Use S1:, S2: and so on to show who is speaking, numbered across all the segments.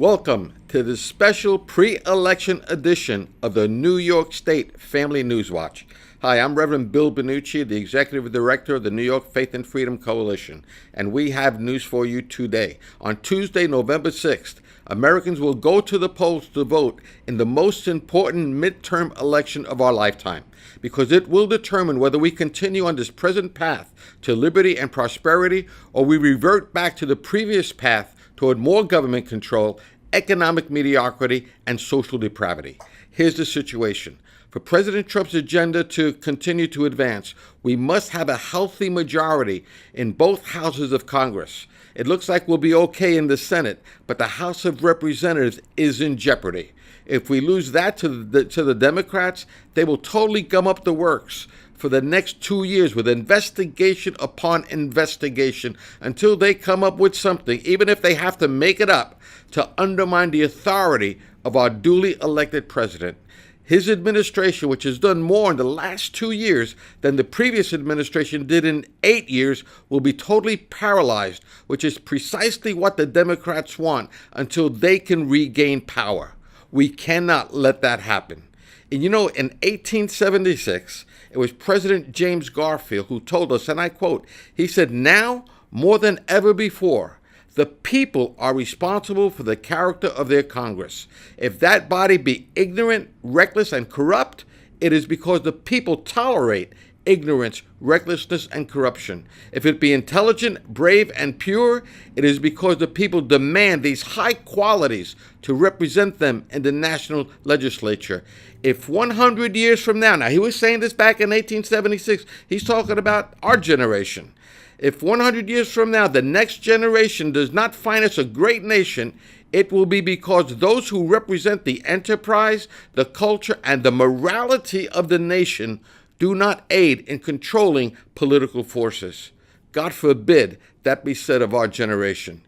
S1: Welcome to this special pre-election edition of the New York State Family News Watch. Hi, I'm Reverend Bill Banuchi, the Executive Director of the New York Faith and Freedom Coalition, and we have news for you today. On Tuesday, November 6th, Americans will go to the polls to vote in the most important midterm election of our lifetime, because it will determine whether we continue on this present path to liberty and prosperity, or we revert back to the previous path toward more government control, economic mediocrity, and social depravity. Here's the situation. For President Trump's agenda to continue to advance, we must have a healthy majority in both houses of Congress. It looks like we'll be okay in the Senate, but the House of Representatives is in jeopardy. If we lose that to the Democrats, they will totally gum up the works for the next 2 years with investigation upon investigation until they come up with something, even if they have to make it up, to undermine the authority of our duly elected president. His administration, which has done more in the last 2 years than the previous administration did in 8 years, will be totally paralyzed, which is precisely what the Democrats want until they can regain power. We cannot let that happen. And you know, in 1876, it was President James Garfield who told us, and I quote, he said, "Now, more than ever before, the people are responsible for the character of their Congress. If that body be ignorant, reckless, and corrupt, it is because the people tolerate ignorance, recklessness, and corruption. If it be intelligent, brave, and pure, it is because the people demand these high qualities to represent them in the national legislature. If 100 years from now he was saying this back in 1876, he's talking about our generation. If 100 years from now, the next generation does not find us a great nation, it will be because those who represent the enterprise, the culture, and the morality of the nation do not aid in controlling political forces. God forbid that be said of our generation.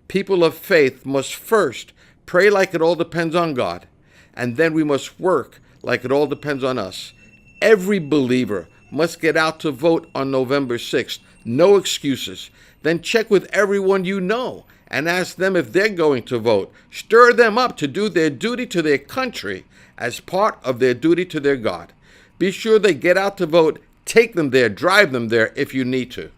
S1: People of faith must first pray like it all depends on God, and then we must work like it all depends on us. Every believer must get out to vote on November 6th. No excuses. Then check with everyone you know and ask them if they're going to vote. Stir them up to do their duty to their country as part of their duty to their God. Be sure they get out to vote. Take them there, drive them there if you need to.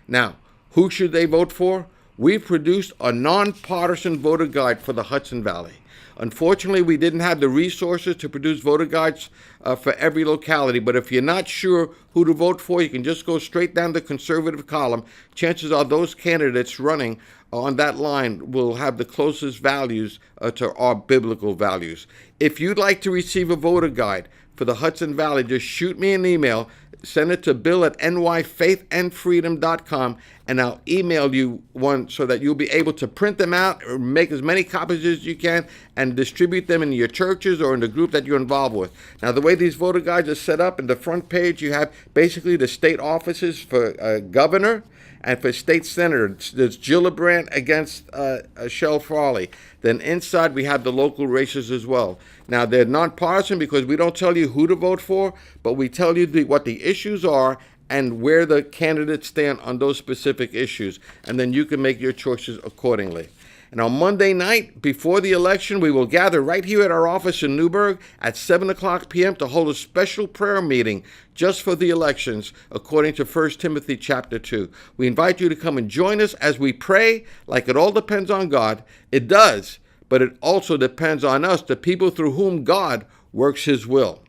S1: Now, who should they vote for? We've produced a nonpartisan voter guide for the Hudson Valley. Unfortunately, we didn't have the resources to produce voter guides for every locality, but if you're not sure who to vote for, you can just go straight down the conservative column. Chances are those candidates running on that line will have the closest values to our biblical values. If you'd like to receive a voter guide for the Hudson Valley, just shoot me an email. Send it to bill@nyfaithandfreedom.com, and I'll email you one so that you'll be able to print them out or make as many copies as you can and distribute them in your churches or in the group that you're involved with. Now, the way these voter guides are set up, in the front page, you have basically the state offices for governor and for state senator. There's Gillibrand against Shell Farley. Then inside, we have the local races as well. Now, they're nonpartisan because we don't tell you who to vote for, but we tell you what the issues are and where the candidates stand on those specific issues. And then you can make your choices accordingly. And on Monday night, before the election, we will gather right here at our office in Newburgh at 7 o'clock p.m. to hold a special prayer meeting just for the elections, according to 1 Timothy chapter 2. We invite you to come and join us as we pray like it all depends on God. It does, but it also depends on us, the people through whom God works his will.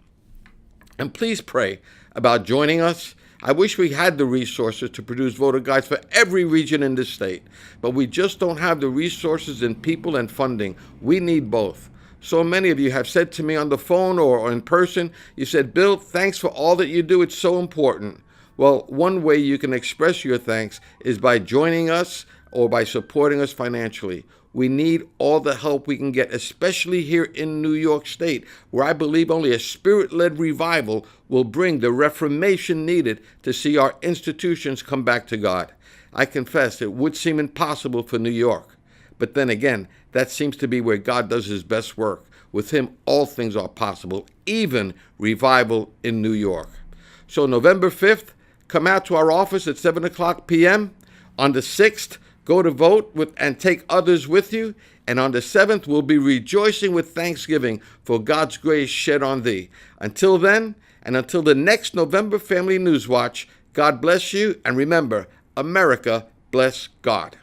S1: And please pray about joining us. I wish we had the resources to produce voter guides for every region in the state, but we just don't have the resources in people and funding. We need both. So many of you have said to me on the phone or in person, you said, "Bill, thanks for all that you do. It's so important." Well, one way you can express your thanks is by joining us or by supporting us financially. We need all the help we can get, especially here in New York State, where I believe only a spirit-led revival will bring the reformation needed to see our institutions come back to God. I confess it would seem impossible for New York, but then again, that seems to be where God does his best work. With him, all things are possible, even revival in New York. So November 5th, come out to our office at 7 o'clock p.m. On the 6th, go to vote and take others with you. And on the 7th, we'll be rejoicing with thanksgiving for God's grace shed on thee. Until then, and until the next November Family News Watch, God bless you, and remember, America bless God.